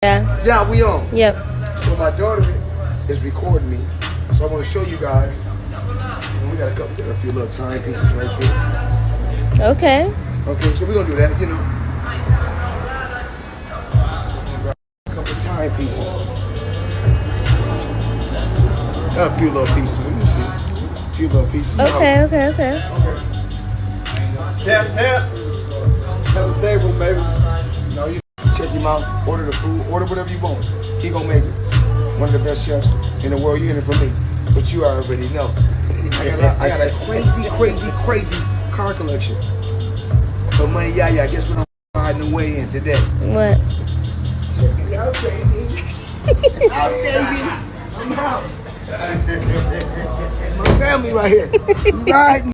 Yeah. Yeah, we on. Yep. So my daughter is recording me. So I want to show you guys. We got a few little timepieces right there. Okay. Okay, so we're gonna do that, you know. A couple timepieces. Got a few little pieces. Let me see. A few little pieces. Okay. Tap. Have a table, baby. No, you check him out. Order the food. Order whatever you want. He gonna make it. One of the best chefs in the world. You're in it for me, but you already know. I got a crazy car collection. But money, yeah. Guess what I'm riding away in today? What? Check it out, baby. I'm out. My family right here. Riding.